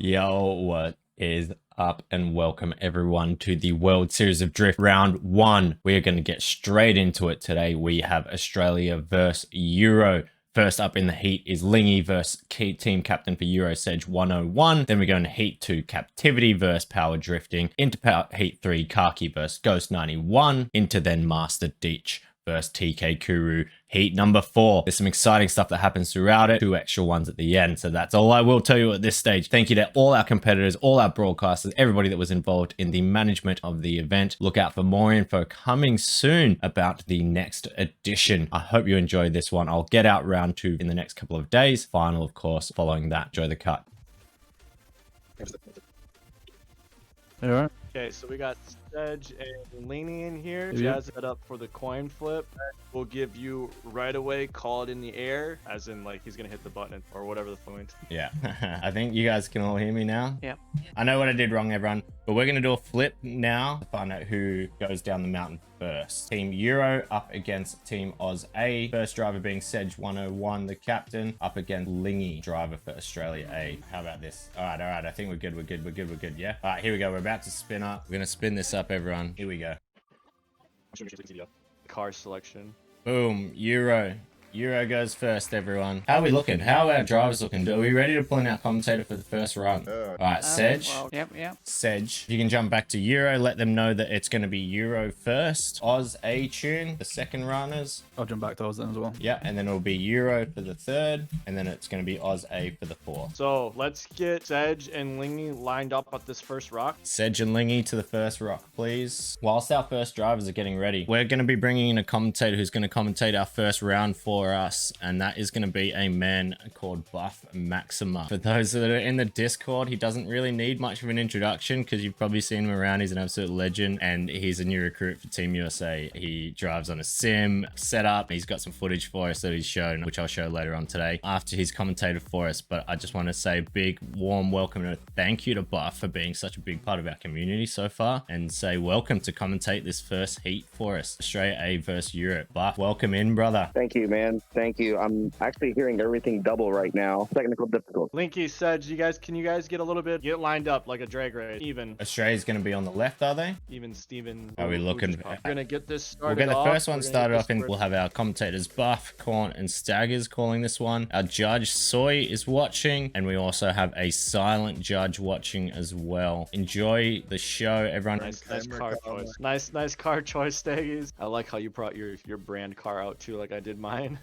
Yo, what is up, and welcome everyone to the World Series of Drift Round 1. We are going to get straight into it today. We have Australia versus Euro. First up in the heat is Lingyy versus team captain for Euro Sedge 101. Then we go into heat 2, Captivity versus Power Drifting. Into heat 3, Karkii versus Ghost 91. Into then Masterditch versus TK Kuru. Heat number 4. There's some exciting stuff that happens throughout it. 2 extra ones at the end. So that's all I will tell you at this stage. Thank you to all our competitors, all our broadcasters, everybody that was involved in the management of the event. Look out for more info coming soon about the next edition. I hope you enjoyed this one. I'll get out round 2 in the next couple of days. Final, of course, following that. Enjoy the cut. All right. Okay, so we got Sedge and Lingyy in here. Yeah. Jazz it up for the coin flip. We'll give you right away, call it in the air, as in like he's gonna hit the button or whatever the point. Yeah, I think you guys can all hear me now. Yep. I know what I did wrong, everyone, but we're going to do a flip now to find out who goes down the mountain first. Team Euro up against Team Oz A. First driver being Sedge 101, the captain, up against Lingyy, driver for Australia A. How about this? All right. I think we're good. Yeah. All right, here we go. We're about to spin up. We're going to spin this up, everyone. Here we go. Car selection. Boom. Euro goes first, everyone. How are we looking? How are our drivers looking? Are we ready to pull in our commentator for the first run? All right, Sedge. Well, yep. Sedge, you can jump back to Euro. Let them know that it's going to be Euro first. Oz A tune, the second runners. I'll jump back to Oz then as well. Yeah, and then it'll be Euro for the third, and then it's going to be Oz A for the fourth. So let's get Sedge and Lingyy lined up at this first rock. Sedge and Lingyy to the first rock, please. Whilst our first drivers are getting ready, we're going to be bringing in a commentator who's going to commentate our first round for us, and that is going to be a man called Buffmaxima. For those that are in the Discord, he doesn't really need much of an introduction because you've probably seen him around. He's an absolute legend, and he's a new recruit for Team USA. He drives on a sim setup. He's got some footage for us that he's shown, which I'll show later on today after he's commentated for us. But I just want to say big, warm welcome and a thank you to Buff for being such a big part of our community so far, and say welcome to commentate this first heat for us. Australia A versus Europe. Buff, welcome in, brother. Thank you, man. Thank you. I'm actually hearing everything double right now. Technical difficulty. Lingyy, Sedge, can you guys get lined up like a drag race? Even Australia's going to be on the left, are they? Steven. Are we looking? We're gonna get this We'll started. get the first one started off, and and we'll have our commentators Buff, Corn, and Staggers calling this one. Our judge Soy is watching, and we also have a silent judge watching as well. Enjoy the show, everyone. Nice car choice. Nice car choice, Staggies. I like how you brought your brand car out too, like I did mine.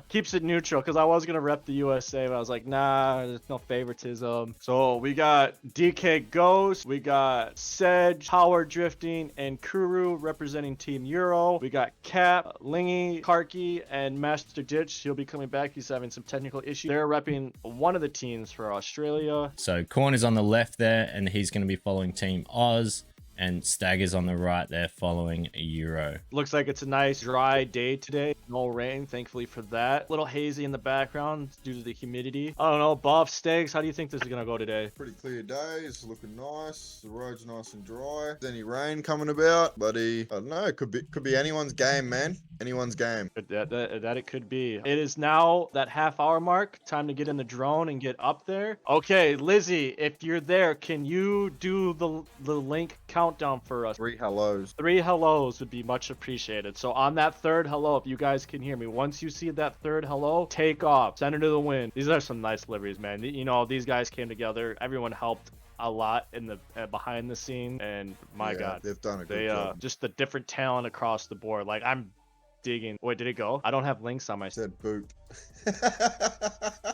Keeps it neutral, because I was gonna rep the USA, but I was like, nah, there's no favoritism. So we got DK Ghost, we got Sedge, Power Drifting, and Kuru representing Team Euro. We got Cap, Lingyy, Karkii, and Masterditch. He'll be coming back. He's having some technical issues. They're repping one of the teams for Australia. So Corn is on the left there, and he's going to be following Team Oz. And Stagger's on the right there following Euro. Looks like it's a nice dry day today. No rain, thankfully for that. A little hazy in the background due to the humidity. I don't know, Buff, Stags, how do you think this is going to go today? Pretty clear day. It's looking nice. The road's nice and dry. There's any rain coming about, but I don't know. It could be anyone's game, man. Anyone's game. That it could be. It is now that half-hour mark. Time to get in the drone and get up there. Okay, Lizzie, if you're there, can you do the link countdown for us? 3 hellos. 3 hellos would be much appreciated. So on that third hello, if you guys can hear me, once you see that third hello, take off. Send her to the wind. These are some nice liveries, man. You know, these guys came together. Everyone helped a lot in the behind the scene, and my God, they've done a good job. Just the different talent across the board. Like, I'm digging. Wait, did it go? I don't have links on my Said boot.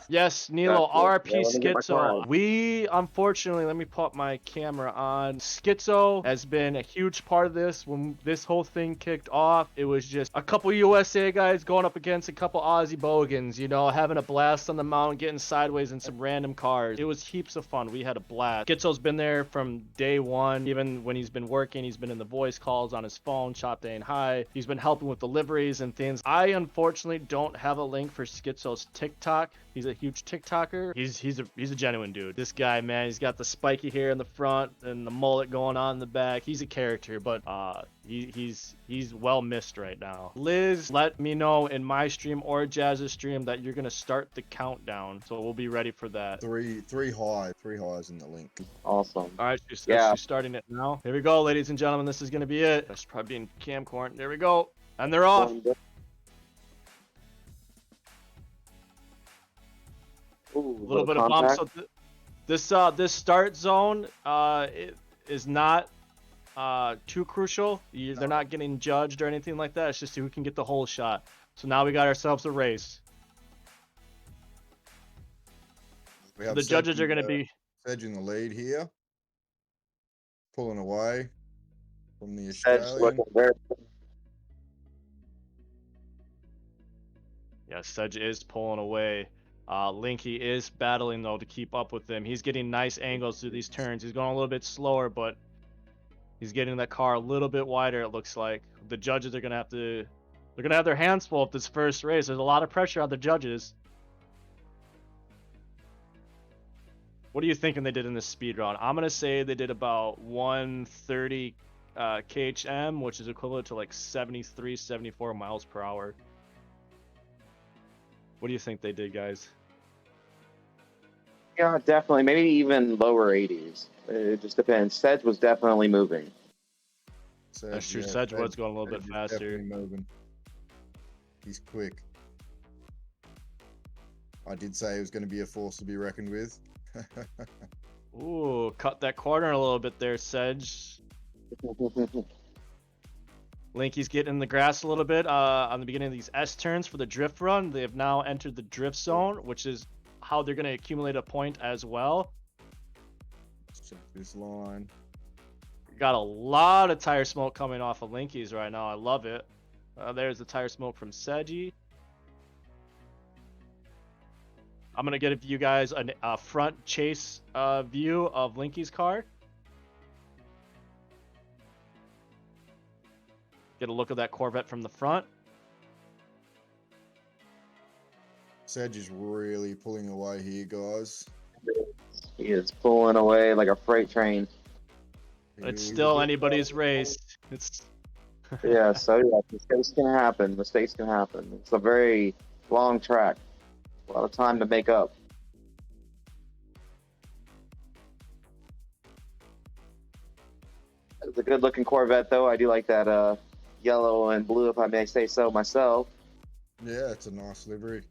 Yes, Nilo, Yeah, RP let me get my Schizo. phone. We, unfortunately, let me put my camera on. Schizo has been a huge part of this. When this whole thing kicked off, it was just a couple USA guys going up against a couple Aussie bogans, you know, having a blast on the mountain, getting sideways in some random cars. It was heaps of fun. We had a blast. Schizo's been there from day one. Even when he's been working, he's been in the voice calls on his phone, Chop Day and High. He's been helping with deliveries and things. I, unfortunately, don't have a link for Schizo's TikTok. He's a huge TikToker. He's a genuine dude. This guy, man, he's got the spiky hair in the front and the mullet going on in the back. He's a character, but He's well missed right now. Liz, let me know in my stream or Jazz's stream that you're gonna start the countdown, so we'll be ready for that. Three highs in the link. Awesome. All right, she's starting it now. Here we go, ladies and gentlemen. This is gonna be it. I should probably be in camcorn. There we go, and they're off. Ooh, A little bit of bump. So this start zone it is not too crucial. They're not getting judged or anything like that. It's just who can get the whole shot. So now we got ourselves a race. So the judges are going to be Sedge in the lead here, pulling away from the Sedge Australian. looking very. Yeah, Sedge is pulling away. Lingyy is battling though to keep up with him. He's getting nice angles through these turns. He's going a little bit slower, but he's getting that car a little bit wider. It looks like the judges are gonna have their hands full with this first race. There's a lot of pressure on the judges. What are you thinking they did in this speed round? I'm gonna say they did about 130 khm, which is equivalent to like 73, 74 miles per hour. What do you think they did, guys? Yeah, definitely. Maybe even lower 80s. It just depends. Sedge was definitely moving. That's true. Sedge was going a little bit faster. Moving. He's quick. I did say he was going to be a force to be reckoned with. Ooh, cut that corner a little bit there, Sedge. Linky's getting in the grass a little bit on the beginning of these S turns for the drift run. They have now entered the drift zone, which is how they're going to accumulate a point as well. Let's check this line. Got a lot of tire smoke coming off of Linky's right now. I love it. There's the tire smoke from Sedgy. I'm going to give you guys a front chase view of Linky's car. Get a look at that Corvette from the front. Sedge is really pulling away here, guys. He is pulling away like a freight train. It's still anybody's race. It's Yeah, so yeah, mistakes can happen. Mistakes can happen. It's a very long track. A lot of time to make up. It's a good looking Corvette though. I do like that yellow and blue, if I may say so myself. Yeah, it's a nice livery.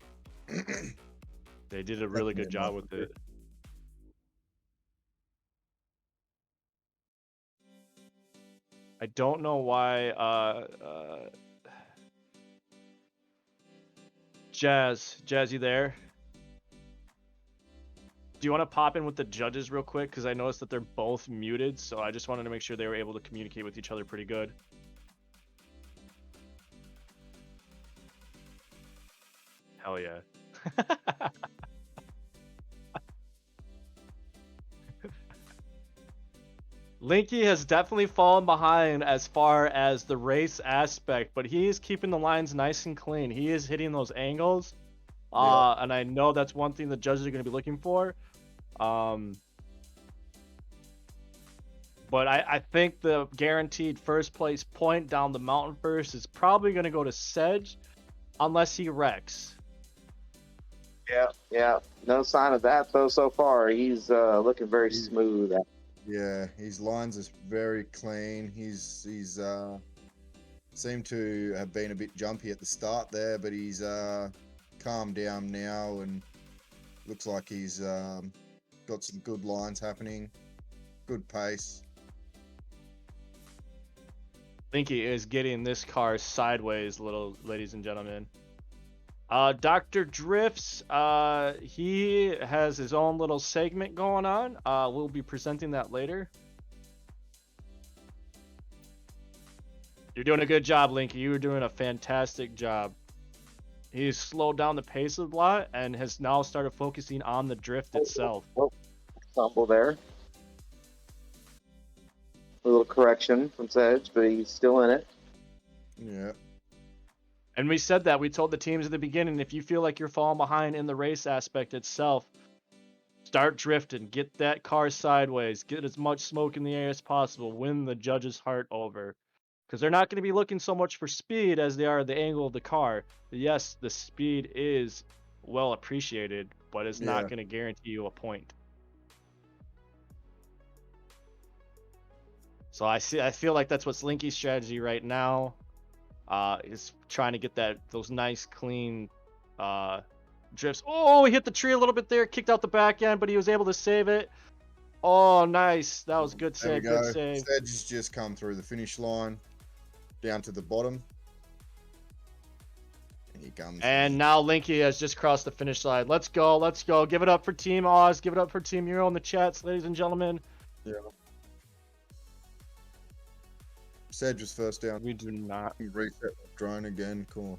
They did a really good job with it. I don't know why Jazz, you there? Do you want to pop in with the judges real quick? Because I noticed that they're both muted, so I just wanted to make sure they were able to communicate with each other pretty good. Hell yeah. Lingyy has definitely fallen behind as far as the race aspect, but he is keeping the lines nice and clean. He is hitting those angles, and I know that's one thing the judges are going to be looking for. But I think the guaranteed first place point down the mountain first is probably going to go to Sedge, unless he wrecks. Yeah. No sign of that though so far. He's looking very smooth. Yeah, his lines are very clean. He's seemed to have been a bit jumpy at the start there, but he's calmed down now and looks like he's got some good lines happening, good pace. Lingyy is getting this car sideways, ladies and gentlemen. Dr. Drifts, he has his own little segment going on. We'll be presenting that later. You're doing a good job, Lingyy. You were doing a fantastic job. He's slowed down the pace a lot and has now started focusing on the drift itself. Stumble there. A little correction from Sedge, but he's still in it. Yeah. And we said that. We told the teams at the beginning, if you feel like you're falling behind in the race aspect itself, start drifting. Get that car sideways. Get as much smoke in the air as possible. Win the judge's heart over. because they're not going to be looking so much for speed as they are the angle of the car. Yes, the speed is well appreciated, but it's not Yeah. going to guarantee you a point. So I feel like that's what's Lingy's strategy right now. Is trying to get those nice clean drifts. Oh, he hit the tree a little bit there, kicked out the back end, but he was able to save it. Oh, nice. That was good There we save. go. Good save. Sedge has just come through the finish line, down to the bottom. And he comes. And now Lingyy has just crossed the finish line. Let's go. Let's go. Give it up for Team Oz. Give it up for Team Euro in the chats, ladies and gentlemen. Yeah. Sedge was first down. We do not. He reset the drone again. Cool.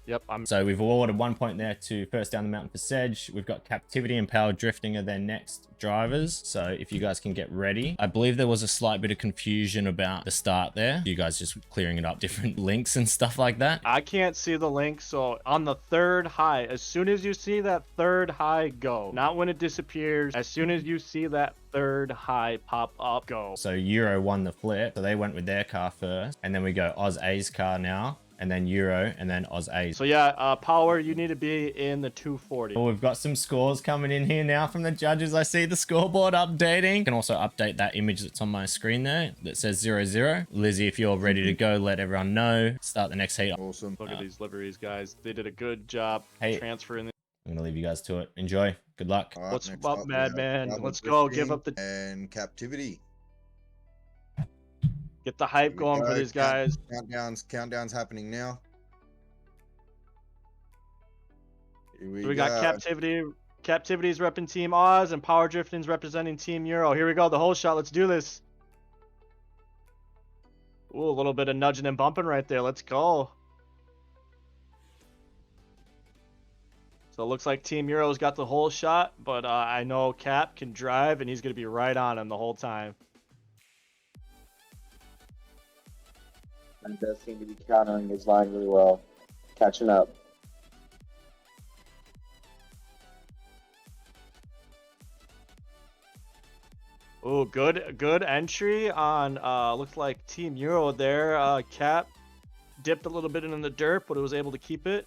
Yep. I'm. So we've awarded 1 point there to first down the mountain for Sedge. We've got Captivity and Power Drifting are their next drivers. So if you guys can get ready. I believe there was a slight bit of confusion about the start there. You guys just clearing it up, different links and stuff like that. I can't see the link. So on the third high, as soon as you see that third high, go. Not when it disappears. As soon as you see that third high pop up, go. So Euro won the flip. So they went with their car first. And then we go Oz A's car now. And then Euro, and then Oz A's. So yeah, Power, you need to be in the 240. Well, we've got some scores coming in here now from the judges. I see the scoreboard updating. You can also update that image that's on my screen there that says 0-0. Lizzie, if you're ready to go, let everyone know. Start the next heat. Awesome. Look at these liveries, guys. They did a good job transferring. I'm gonna leave you guys to it. Enjoy. Good luck. All right, What's next up, we have Madman? Double Let's go. Give Drifting up the and Captivity. get the hype Here we going for go. these guys. Countdowns happening now. Here We got Captivity. Captivity's repping Team Oz, and Power Drifting's representing Team Euro. Here we go. The whole shot. Let's do this. Ooh, a little bit of nudging and bumping right there. Let's go. So it looks like Team Euro's got the whole shot, but I know Cap can drive, and he's going to be right on him the whole time. And does seem to be countering his line really well, catching up. Oh, good entry on looks like Team Euro there. Cap dipped a little bit in the dirt, but it was able to keep it.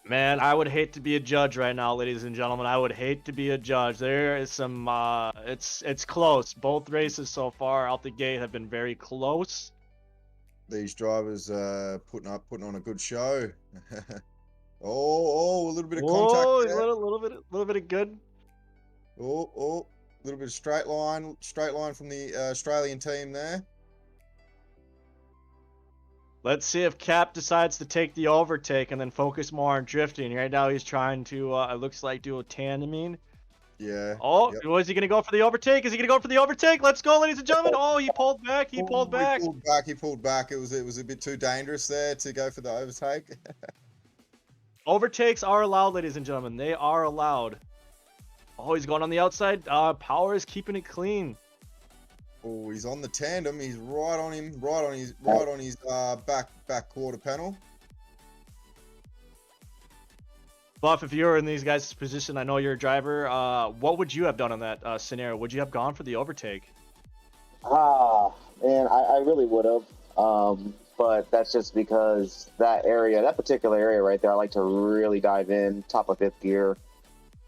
Man, I would hate to be a judge right now, ladies and gentlemen. I would hate to be a judge. There is some it's close. Both races so far out the gate have been very close. These drivers putting on a good show. Oh, a little bit of contact there. A little bit of good. Oh, a little bit of straight line from the Australian team there. Let's see if Cap decides to take the overtake and then focus more on drifting. Right now he's trying to, it looks like, do a tandeming. Yeah. Oh, yep. Was he going to go for the overtake? Is he going to go for the overtake? Let's go, ladies and gentlemen. Oh, he pulled back. He pulled back. He pulled back. It was a bit too dangerous there to go for the overtake. Overtakes are allowed, ladies and gentlemen. They are allowed. Oh, he's going on the outside. Power is keeping it clean. Oh, he's on the tandem. He's right on him, right on his back quarter panel. Buff, if you were in these guys' position, I know you're a driver. What would you have done in that scenario? Would you have gone for the overtake? Man, I really would have. But that's just because that particular area right there, I like to really dive in, top of fifth gear.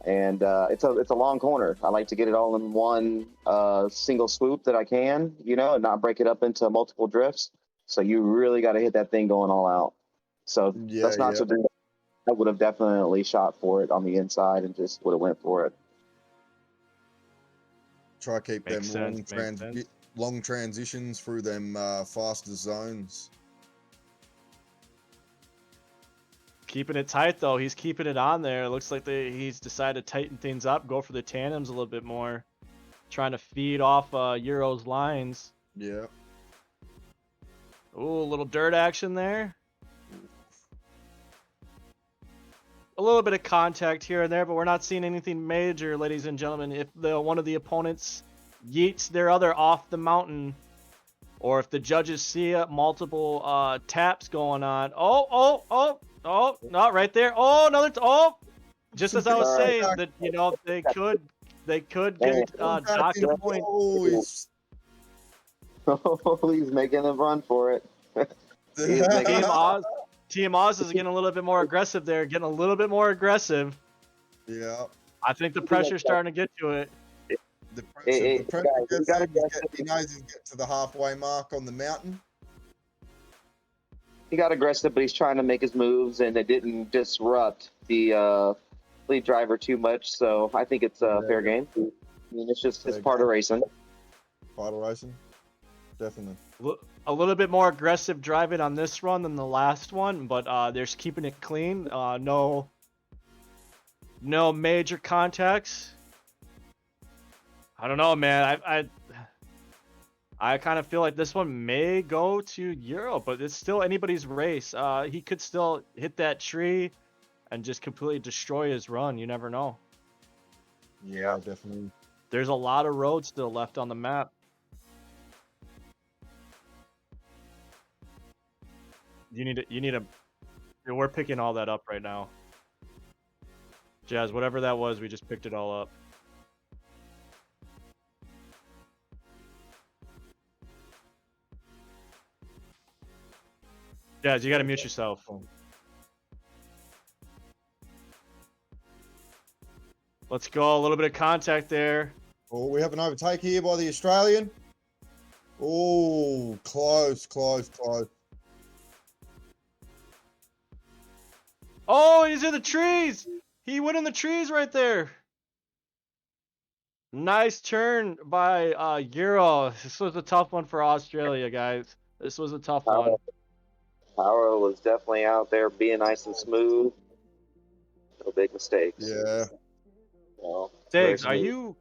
And it's a long corner. I like to get it all in one single swoop that I can, and not break it up into multiple drifts. So you really got to hit that thing going all out. So that's not so difficult. I would have definitely shot for it on the inside and just would have went for it. Try keep them long transitions through them faster zones. Keeping it tight, though. He's keeping it on there. It looks like he's decided to tighten things up, go for the tandems a little bit more. Trying to feed off Euro's lines. Yeah. Ooh, a little dirt action there. A little bit of contact here and there, but we're not seeing anything major, ladies and gentlemen. If one of the opponents yeets their other off the mountain, or if the judges see multiple taps going on. Oh, not right there. Oh, another. Just as I was saying that, they could They could get docking point. Oh, he's He's making a run for it. He's making Team Oz is getting a little bit more aggressive there, getting a little bit more aggressive. Yeah. I think the pressure's starting to get to it. The pressure gets gotta him. He knows he's getting to the halfway mark on the mountain. He got aggressive, but he's trying to make his moves, and it didn't disrupt the lead driver too much. So I think it's a fair game. I mean, it's part of racing. Part of racing, definitely. A little bit more aggressive driving on this run than the last one, but they're keeping it clean. No major contacts. I don't know, man. I kind of feel like this one may go to Euro, but it's still anybody's race. He could still hit that tree and just completely destroy his run. You never know. Yeah, definitely. There's a lot of roads still left on the map. We're picking all that up right now. Jazz, whatever that was, we just picked it all up. Jazz, you gotta mute yourself. Let's go, a little bit of contact there. Oh, we have an overtake here by the Australian. Oh, close. Oh, he's in the trees! He went in the trees right there. Nice turn by Euro. This was a tough one for Australia, guys. This was a tough one. Powa was definitely out there being nice and smooth. No big mistakes. Yeah. No, Diggs, very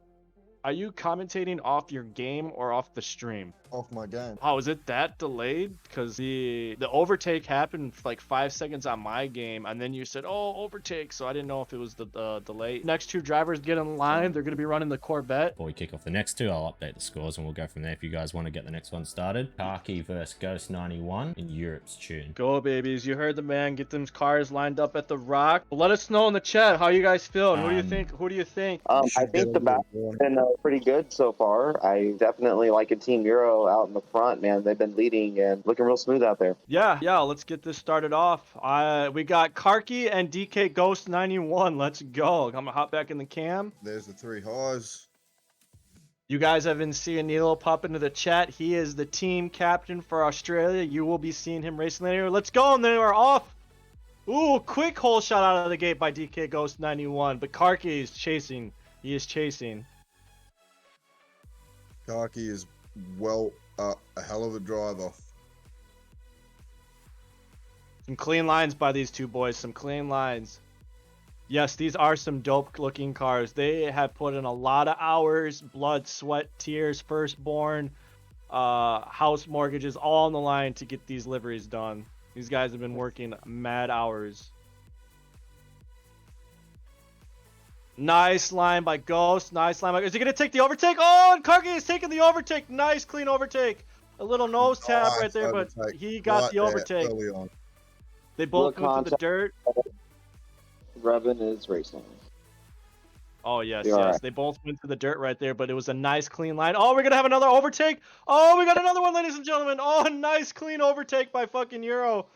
are you commentating off your game or off the stream? Off my game. Oh, is it that delayed? Because the overtake happened for like 5 seconds on my game, and then you said, oh, overtake, so I didn't know if it was the delay. Next two drivers get in line. They're going to be running the Corvette. Before we kick off the next two, I'll update the scores and we'll go from there if you guys want to get the next one started. Karkii versus Ghost 91 in Europe's tune. Go, babies. You heard the man. Get them cars lined up at the Rock. Let us know in the chat how you guys feeling. Who do you think? Who do you think? I think the battle's been pretty good so far. I definitely like a Team Euro out in the front, man. They've been leading and looking real smooth out there. Yeah, let's get this started off. We got Karkii and DK Ghost 91. Let's go. I'm gonna hop back in the cam. There's the three highs. You guys have been seeing Nilo pop into the chat. He is the team captain for Australia. You will be seeing him racing later. Let's go, and they are off. Ooh, quick hole shot out of the gate by DK Ghost 91, but Karkii is chasing. He is chasing. Karkii is a hell of a driver. Some clean lines by these two boys. Some clean lines. Yes, these are some dope looking cars. They have put in a lot of hours, blood, sweat, tears, firstborn, house mortgages, all on the line to get these liveries done. These guys have been working mad hours. Nice line by Ghost. Nice line by... Is he going to take the overtake? Oh, and Karkii is taking the overtake. Nice, clean overtake. A little nose tap right there, but he got the overtake. They both went through the dirt. Rubbin is racing. Oh, yes. They both went through the dirt right there, but it was a nice, clean line. Oh, we're going to have another overtake. Oh, we got another one, ladies and gentlemen. Oh, nice, clean overtake by fucking Euro.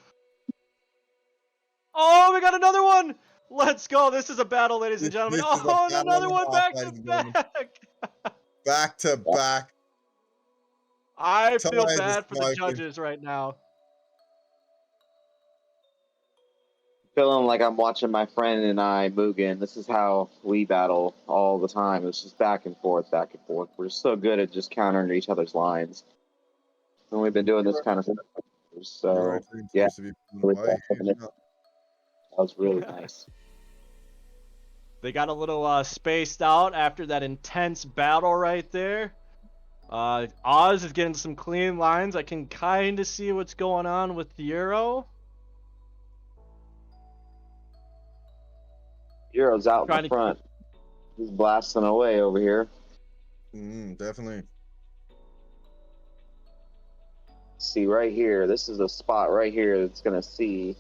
Oh, we got another one. Let's go. This is a battle, ladies and gentlemen. Oh, and another one back to back. Back to back. I feel bad for the judges right now. Feeling like I'm watching my friend and I, Mugen. This is how we battle all the time. It's just back and forth, back and forth. We're so good at just countering each other's lines. And we've been doing this kind of thing. So, yeah. That was really nice. They got a little spaced out after that intense battle right there. Oz is getting some clean lines. I can kind of see what's going on with Euro. Euro's out in the front. He's blasting away over here. Definitely. See right here. This is a spot right here that's going to see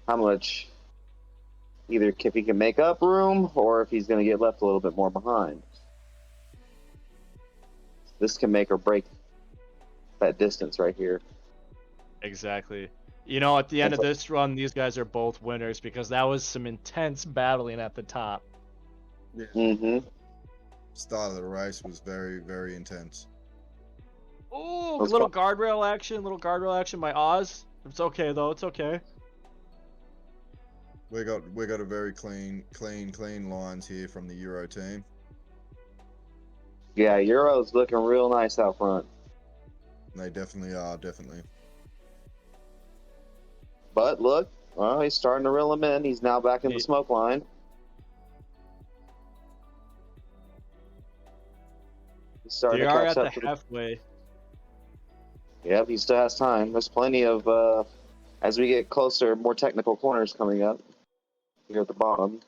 how much, either if he can make up room or if he's going to get left a little bit more behind. This can make or break that distance right here. Exactly. You know, at the end That's of this run, these guys are both winners because that was some intense battling at the top. Yeah. Mm-hmm. Start of the race was very, very intense. Oh, Let's little go. guardrail action by Oz. It's okay though. It's okay. We got a very clean lines here from the Euro team. Yeah, Euro's looking real nice out front. They definitely are, definitely. But look, well, he's starting to reel him in. He's now back in the He- smoke line. He's starting They to are catch at up the to halfway. Yep, he still has time. There's plenty of, as we get closer, more technical corners coming up here at the bottom.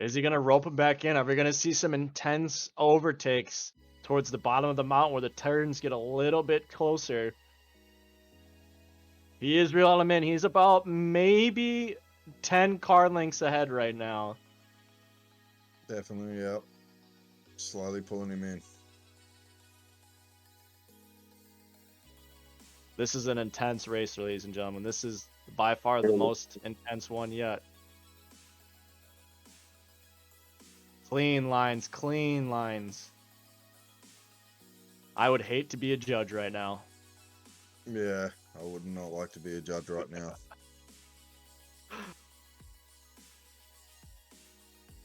Is he gonna rope him back in? Are we gonna see some intense overtakes towards the bottom of the mountain where the turns get a little bit closer? He is reeling him in. He's about maybe 10 car lengths ahead right now. Definitely, yep. Slowly pulling him in. This is an intense race, ladies and gentlemen. This is by far the most intense one yet. Clean lines, clean lines. I would hate to be a judge right now. Yeah, I would not like to be a judge right now.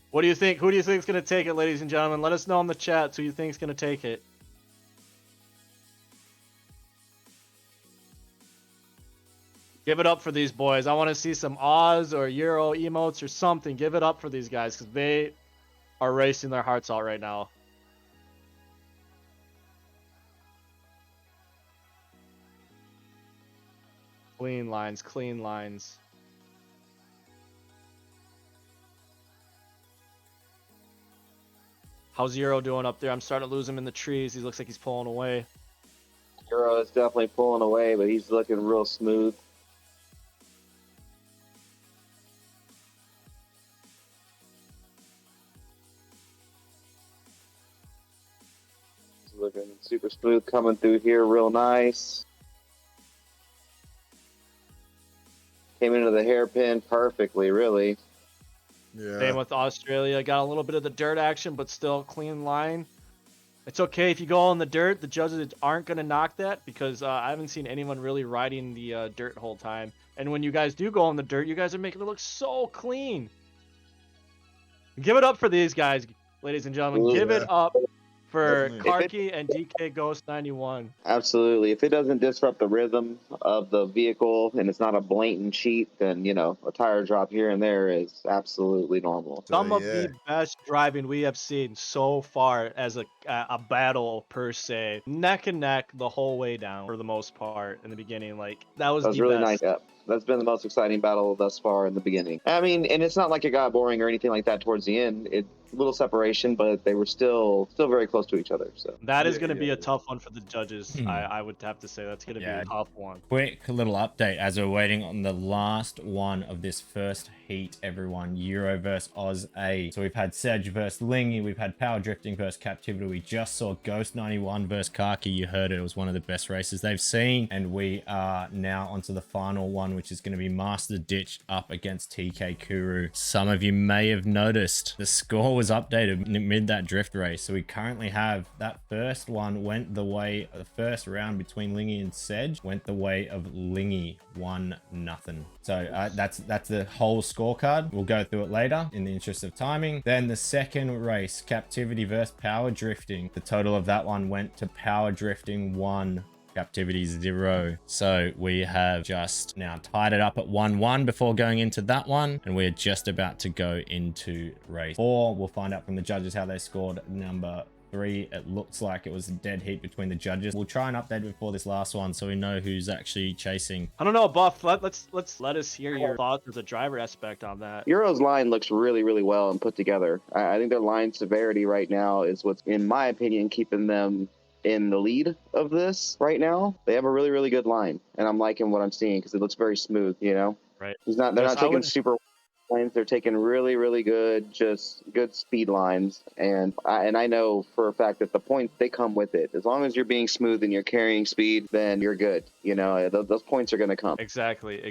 What do you think? Who do you think is going to take it, ladies and gentlemen? Let us know in the chat who you think is going to take it. Give it up for these boys. I want to see some Oz or Euro emotes or something. Give it up for these guys because they are racing their hearts out right now. Clean lines, clean lines. How's Euro doing up there? I'm starting to lose him in the trees. He looks like he's pulling away. Euro is definitely pulling away, but he's looking real smooth. He's looking super smooth coming through here, real nice. Came into the hairpin perfectly, really. Yeah. Same with Australia. Got a little bit of the dirt action, but still clean line. It's okay if you go on the dirt. The judges aren't going to knock that because I haven't seen anyone really riding the dirt the whole time. And when you guys do go on the dirt, you guys are making it look so clean. Give it up for these guys, ladies and gentlemen. Ooh, Give it up for Definitely. Karkii and DK Ghost 91. Absolutely. If it doesn't disrupt the rhythm of the vehicle and it's not a blatant cheat, then, you know, a tire drop here and there is absolutely normal. Some of yeah. the best driving we have seen so far as a battle per se. Neck and neck the whole way down for the most part in the beginning. Like that was That was the really best. nice. Yeah, that's been the most exciting battle thus far in the beginning. I mean, and it's not like it got boring or anything like that towards the end. It little separation, but they were still very close to each other. So That is Yeah, going to be yeah. a tough one for the judges. Hmm. I would have to say that's going to Yeah. be a tough one. Quick little update as we're waiting on the last one of this first heat, everyone. Euro versus Oz A. So we've had Sedge versus Lingyy, we've had Power Drifting versus Captivity, we just saw Ghost 91 versus Karkii. You heard it, it was one of the best races they've seen, and we are now onto the final one, which is going to be Masterditch up against TK Kuru. Some of you may have noticed the score was updated mid that drift race, so we currently have that first one went the way, the first round between Lingyy and Sedge went the way of Lingyy, 1-0. So that's the whole scorecard. We'll go through it later in the interest of timing. Then the second race, Captivity versus Power Drifting. The total of that one went to Power Drifting 1, Captivity 0. So we have just now tied it up at 1-1 before going into that one, and we're just about to go into race 4. We'll find out from the judges how they scored number 3. It looks like it was a dead heat between the judges. We'll try and update before this last one so we know who's actually chasing. I don't know, Buff. Let's let us hear your thoughts as a driver aspect on that. Euro's line looks really, really well and put together. I think their line severity right now is what's, in my opinion, keeping them in the lead of this right now. They have a really, really good line, and I'm liking what I'm seeing because it looks very smooth. You know, Right. they're Yes, not I taking would- super lines. They're taking really, really good, just good speed lines. And I know for a fact that the points, they come with it. As long as you're being smooth and you're carrying speed, then you're good. You know, those points are going to come. Exactly.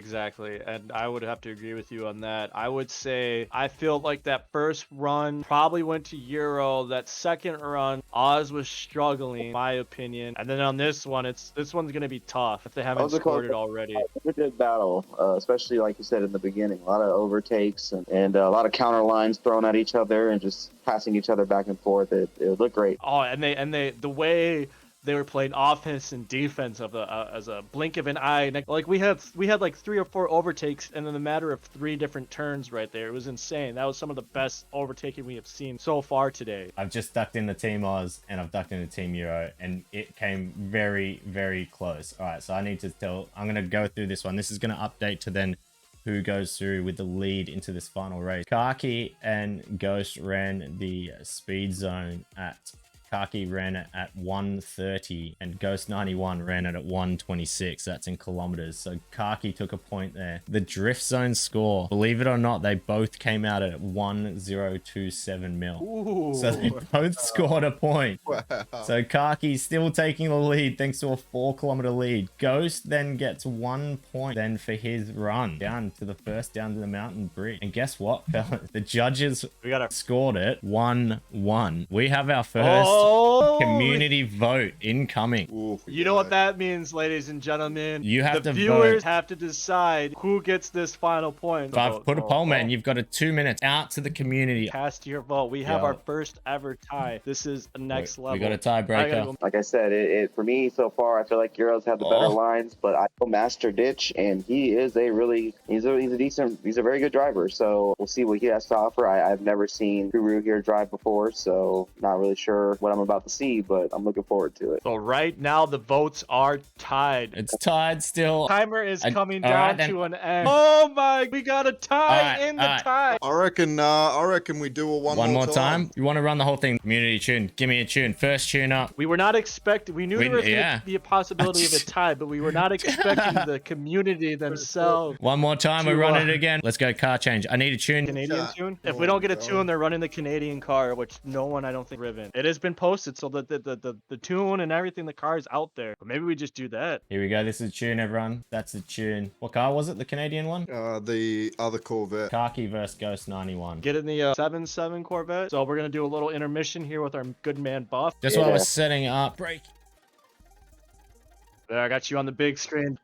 And I would have to agree with you on that. I would say I feel like that first run probably went to Euro. That second run, Oz was struggling, in my opinion. And then on this one, this one's going to be tough if they haven't scored it already. It's a good battle, especially like you said in the beginning. A lot of overtakes and a lot of counter lines thrown at each other and just passing each other back and forth. It looked great. Oh, and the way they were playing offense and defense as a blink of an eye. Like we had like 3 or 4 overtakes, and in a matter of 3 different turns right there. It was insane. That was some of the best overtaking we have seen so far today. I've just ducked in the Team Oz and I've ducked in the Team Euro, and it came very, very close. All right, so I need to I'm going to go through this one. This is going to update to then who goes through with the lead into this final race. Karkii and Ghost ran the speed zone at Karkii ran it at 130 and Ghost 91 ran it at 126. That's in kilometers. So Karkii took a point there. The drift zone score, believe it or not, they both came out at 1027 mil. Ooh. So they both scored a point. Wow. So Karkii still taking the lead thanks to a 4-kilometer lead. Ghost then gets 1 point then for his run down to the mountain bridge. And guess what, fellas? The judges scored it 1-1. We have our first community vote incoming. Ooh, You know what that means, ladies and gentlemen? You have the to viewers vote. have to decide who gets this final point. I've put a poll, man. You've got 2 minutes out to the community. Cast your vote. We have Yo. our first ever tie. This is a next level. We got a tiebreaker. Like I said, it for me so far, I feel like Euros have the better lines, but I know Masterditch, and he is he's a very good driver. So we'll see what he has to offer. I've never seen Guru here drive before, so not really sure what I'm about to see, but I'm looking forward to it. So right now the votes are tied. It's tied still. Timer is coming all right, down to an end. Oh my, we got a tie in the tie. I reckon we do a one more time. You want to run the whole thing? Community tune. Give me a tune. First tune up. We were not expecting, we knew there was going to be a possibility of a tie, but we were not expecting the community themselves. One more time. We're running it again. Let's go car change. I need a tune. Canadian tune? If we don't get a tune, they're running the Canadian car, which no one, I don't think, driven. It has been posted, so that the tune and everything, the car is out there. But maybe we just do that. Here we go. This is a tune, everyone. That's a tune. What car was it? The Canadian one? The other Corvette. Karkii versus Ghost 91. Get in the 7.7 Corvette. So we're going to do a little intermission here with our good man Buff. Just while we're setting up. Break. There, I got you on the big screen.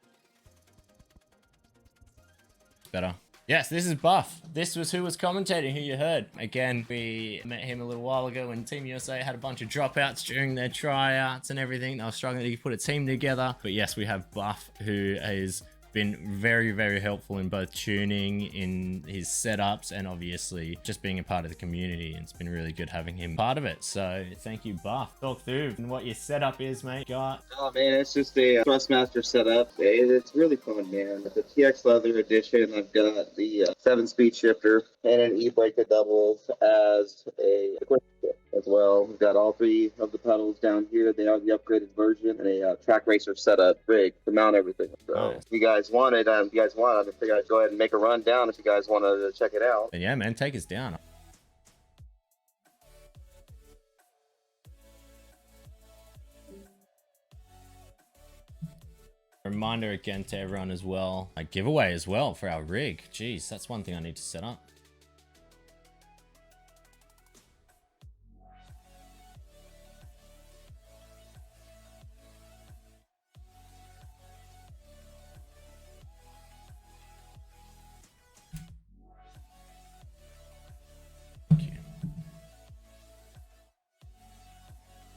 Better. Yes, this is Buff. This was who was commentating, who you heard. Again, we met him a little while ago when Team USA had a bunch of dropouts during their tryouts and everything. They were struggling to put a team together. But yes, we have Buff, who has been very, very helpful in both tuning, in his setups, and obviously just being a part of the community. It's been really good having him part of it. So thank you, Buff. Talk through what your setup is, mate. Oh man, it's just a Thrustmaster setup. It's really fun, man. It's a TX Leather edition. I've got the 7-speed shifter and an e-brake that doubles as a quick shift as well. We've got all 3 of the pedals down here. They are the upgraded version, and a track racer setup rig to mount everything. So if you guys want it, I figured I'd go ahead and make a run down if you guys want to check it out. And yeah, man, take us down. Reminder again to everyone as well, a giveaway as well for our rig. Jeez, that's one thing I need to set up.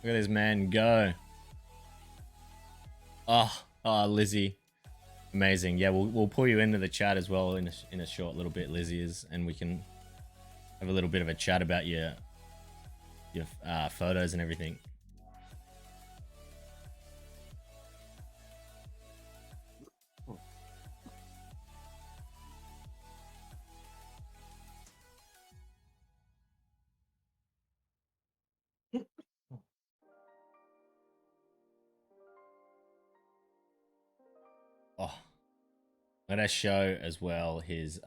Look at this man go. Oh, Lizzie. Amazing. Yeah, we'll pull you into the chat as well in a short little bit, Lizzie is, and we can have a little bit of a chat about your photos and everything. Oh, let us show as well his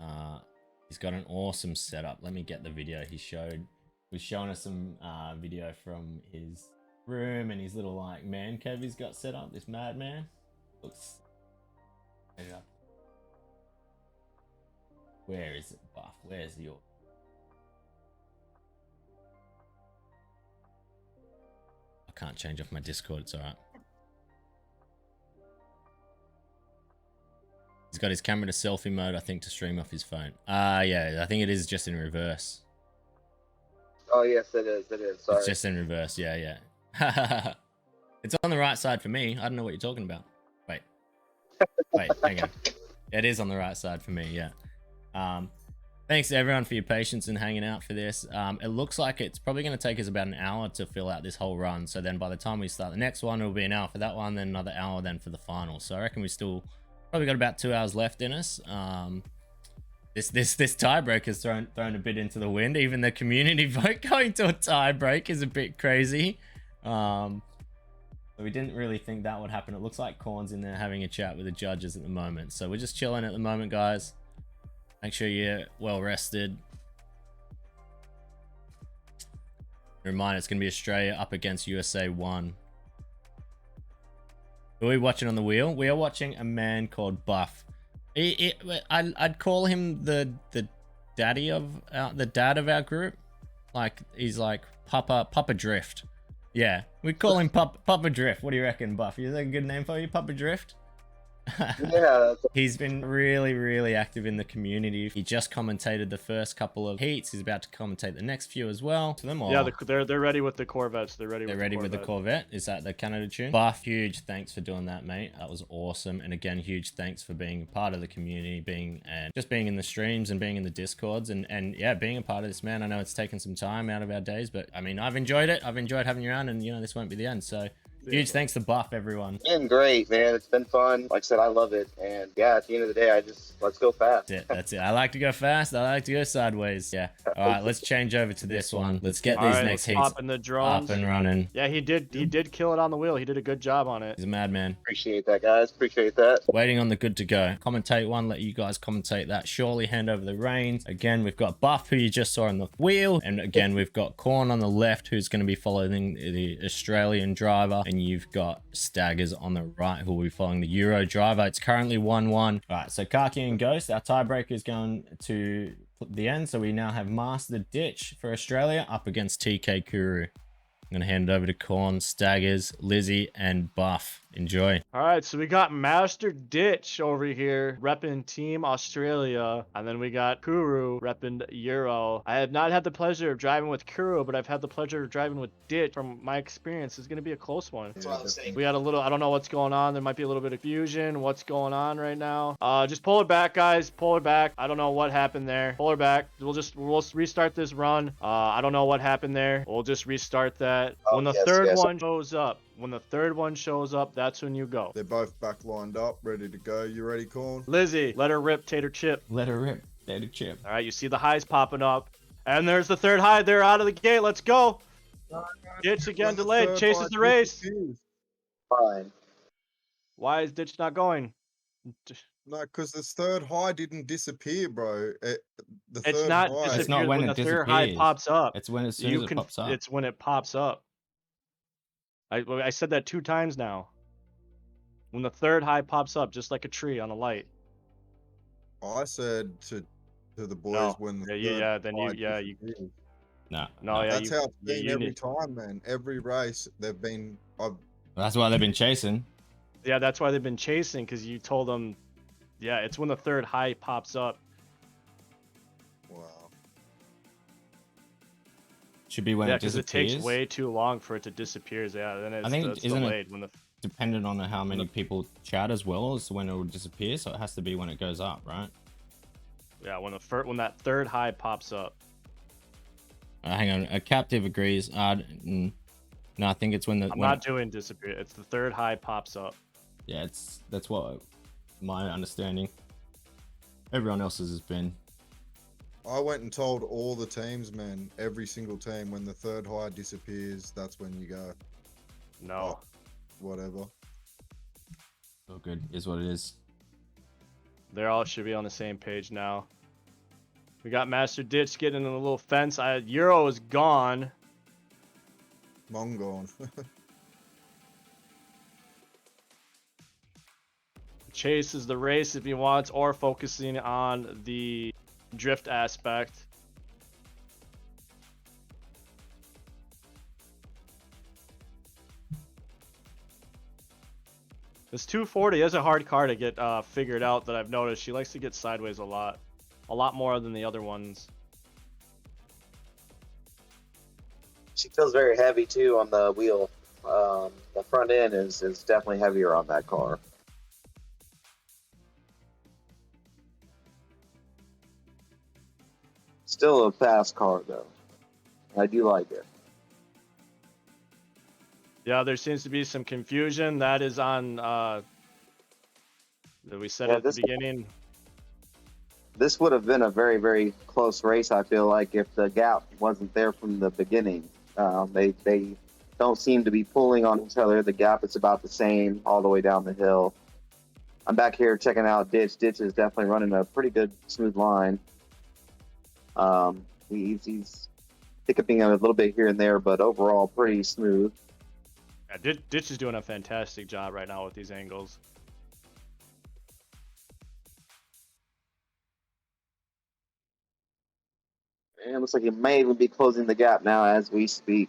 He's got an awesome setup. Let me get the video he showed. He was showing us some video from his room and his little like man cave he's got set up. This madman looks. Where is it, Buff? Where's your? I can't change off my Discord. It's alright. He's got his camera to selfie mode, I think, to stream off his phone. Yeah, I think it is just in reverse. Oh yes, it is. It is. Sorry. It's just in reverse. Yeah, yeah. It's on the right side for me. I don't know what you're talking about. Wait, hang on. It is on the right side for me. Yeah. Thanks to everyone for your patience and hanging out for this. It looks like it's probably going to take us about an hour to fill out this whole run. So then by the time we start the next one, it'll be an hour for that one, then another hour then for the final. So I reckon we still probably got about 2 hours left in us. This tiebreaker's thrown a bit into the wind. Even the community vote going to a tiebreak is a bit crazy. We didn't really think that would happen. It looks like Corn's in there having a chat with the judges at the moment. So we're just chilling at the moment, guys. Make sure you're well rested. Reminder, it's going to be Australia up against USA 1. Who are we watching on the wheel? We are watching a man called Buff. I'd call him the daddy of the dad of our group. Like he's like Papa Drift. Yeah, we call him Papa Drift. What do you reckon, Buff? Is that a good name for you, Papa Drift? Yeah. He's been really active in the community. He just commentated the first couple of heats. He's about to commentate the next few as well. To them all. Yeah, they're ready with the Corvettes. They're ready with the Corvette. Is that the Canada tune? Buff, huge thanks for doing that, mate. That was awesome. And again, huge thanks for being part of the community, being in the streams and being in the Discords and yeah, being a part of this, man. I know it's taken some time out of our days, but I mean, I've enjoyed it. I've enjoyed having you around, and you know, this won't be the end. So huge thanks to Buff, everyone. It's been great, man. It's been fun. Like I said, I love it. And yeah, at the end of the day, let's go fast. That's it. I like to go fast. I like to go sideways. Yeah. All right, let's change over to this one. Let's get these next heats up and running. Yeah, he did kill it on the wheel. He did a good job on it. He's a madman. Appreciate that, guys. Appreciate that. Waiting on the good to go. Commentate one. Let you guys commentate that. Surely hand over the reins. Again, we've got Buff, who you just saw on the wheel. And again, we've got Corn on the left, who's going to be following the Australian driver. And you've got Staggers on the right, who will be following the Euro driver. It's currently 1-1. All right, so Karkii and Ghost, our tiebreaker is going to the end. So we now have Masterditch for Australia up against TK Kuru. I'm going to hand it over to Corn, Staggers, Lizzie, and Buff. Enjoy. All right, so we got Masterditch over here repping Team Australia, and then we got Kuru repping Euro. I have not had the pleasure of driving with Kuru, but I've had the pleasure of driving with Ditch. From my experience, it's going to be a close one. That's what I was saying. We had a little, I don't know what's going on. There might be a little bit of fusion. What's going on right now? Just pull it back, guys. Pull it back. I don't know what happened there. Pull her back. We'll restart this run. I don't know what happened there. We'll just restart that. When the third one shows up, that's when you go. They're both back lined up, ready to go. You ready, Corn? Lizzie, let her rip, Tater Chip. Let her rip, Tater Chip. All right, you see the highs popping up. And there's the third high. They're out of the gate. Let's go. Ditch again delayed. Chases the race. Fine. Why is Ditch not going? No, because the third high didn't disappear, bro. It's not disappeared. It's not when the it third high disappears. pops up. It's when as soon as it pops up. It's when it pops up. I said that 2 times now. When the third high pops up, just like a tree on a light. I said to the boys No. when the No. that's how it's been every time, man. Every race they've been. That's why they've been chasing. Yeah, that's why they've been chasing, because you told them. Yeah, it's when the third high pops up. Wow. Should be when it because disappears. it takes way too long for it to disappear. Yeah, then it's, it's delayed when the. Dependent on how many people chat as well as when it will disappear, so it has to be when it goes up, right? Yeah, when that third high pops up. Hang on, a captive agrees. No, I think it's when the. I'm not doing disappear. It's the third high pops up. Yeah, that's what my understanding. Everyone else's has been. I went and told all the teams, man. Every single team, when the third high disappears, that's when you go. No. Whatever. Oh, good is what it is. They all should be on the same page now. We got Masterditch getting in a little fence. Euro is gone. Mongol. Chases the race if he wants, or focusing on the drift aspect. This 240 is a hard car to get figured out that I've noticed. She likes to get sideways a lot more than the other ones. She feels very heavy too on the wheel. The front end is definitely heavier on that car. Still a fast car though. I do like it. Yeah, there seems to be some confusion. That is on, that we said at the beginning. This would have been a very, very close race, I feel like, if the gap wasn't there from the beginning. They don't seem to be pulling on each other. The gap is about the same all the way down the hill. I'm back here checking out Ditch. Ditch is definitely running a pretty good, smooth line. He's hiccuping a little bit here and there, but overall pretty smooth. Yeah, Ditch is doing a fantastic job right now with these angles. And it looks like he may even be closing the gap now as we speak.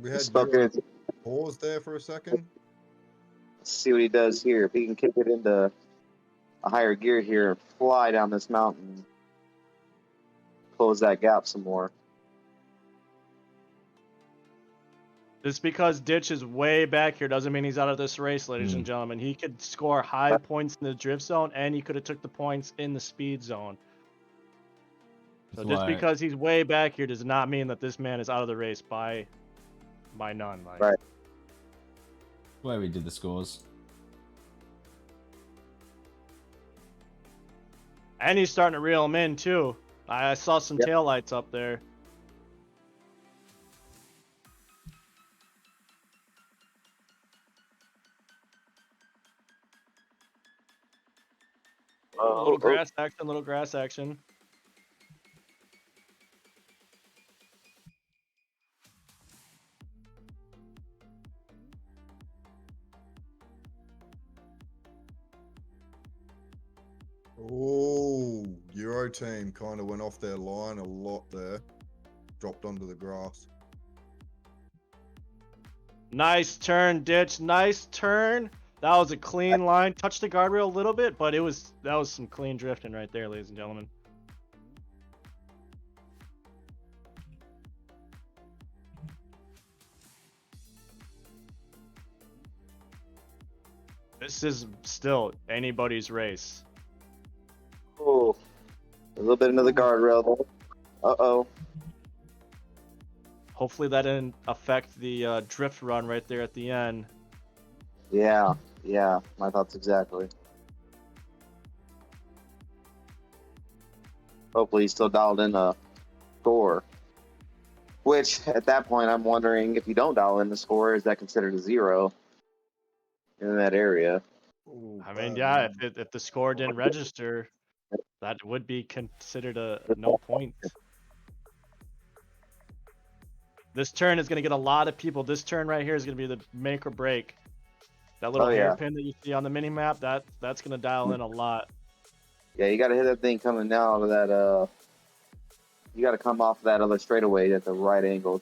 We had Spoken. pause there for a second. Let's see what he does here. If he can kick it into a higher gear here and fly down this mountain, close that gap some more. Just because Ditch is way back here doesn't mean he's out of this race, ladies and gentlemen. He could score high points in the drift zone, and he could have took the points in the speed zone. So just because he's way back here does not mean that this man is out of the race by none. Like. Right. Where we did the scores. And he's starting to reel him in too. I saw some taillights up there. Little grass action, little grass action. Oh, Euro team kind of went off their line a lot there. Dropped onto the grass. Nice turn, Ditch. Nice turn. That was a clean line. Touched the guardrail a little bit, but that was some clean drifting right there, ladies and gentlemen. This is still anybody's race. Oh, a little bit into the guardrail there. Uh-oh. Hopefully that didn't affect the drift run right there at the end. Yeah, my thoughts exactly. Hopefully he's still dialed in a score. Which, at that point, I'm wondering if you don't dial in the score, is that considered a 0 in that area? Ooh, I mean, bad yeah, man. if the score didn't register, that would be considered a no point. This turn is going to get a lot of people. This turn right here is going to be the make or break. That little hairpin that you see on the mini map, that's going to dial in a lot. Yeah, you got to hit that thing coming down to that. You got to come off that other straightaway at the right angle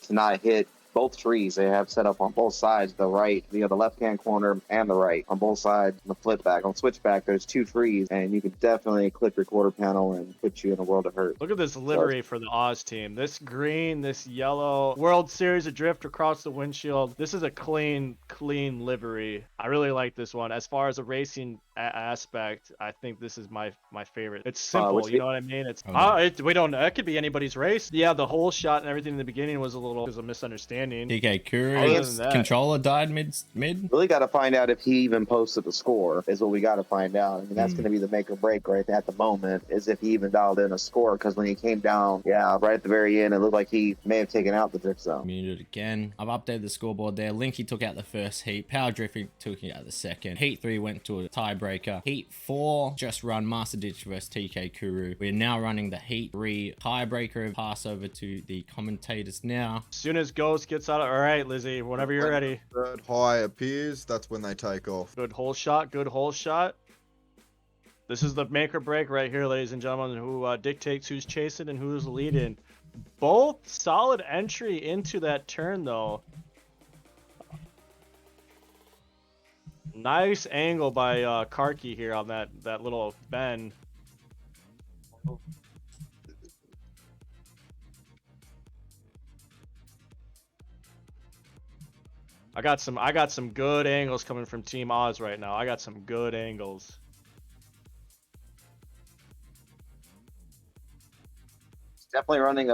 to not hit both trees they have set up on both sides, the right, the left-hand corner and the right, on both sides. On the flip back, on switchback, there's 2 trees, and you could definitely clip your quarter panel and put you in a world of hurt. Look at this livery for the AUS team. This green, this yellow, World Series of drift across the windshield. This is a clean livery. I really like this one. As far as a racing aspect, I think this is my favorite. It's simple, you know what I mean? It's we don't. It could be anybody's race. Yeah, the whole shot and everything in the beginning was a misunderstanding. outstanding. TK Other Kuru's than that- controller died mid. Really got to find out if he even posted the score is what we got to find out. I mean, that's going to be the make or break right at the moment is if he even dialed in a score because when he came down, yeah, right at the very end, it looked like he may have taken out the drift zone. Muted again. I've updated the scoreboard there. Lingyy took out the first heat. Power Drifting took out the second. Heat 3 went to a tiebreaker. Heat 4 just run Masterditch versus TK Kuru. We're now running the Heat 3 tiebreaker. Pass over to the commentators now. As soon as Ghost gets out of... All right, Lizzie, whenever you're ready. Third high appears, that's when they take off. Good hole shot, good hole shot. This is the make or break right here, ladies and gentlemen, who dictates who's chasing and who's leading. Both solid entry into that turn, though. Nice angle by Karkii here on that little bend. I got some good angles coming from Team Oz right now. I got some good angles. Definitely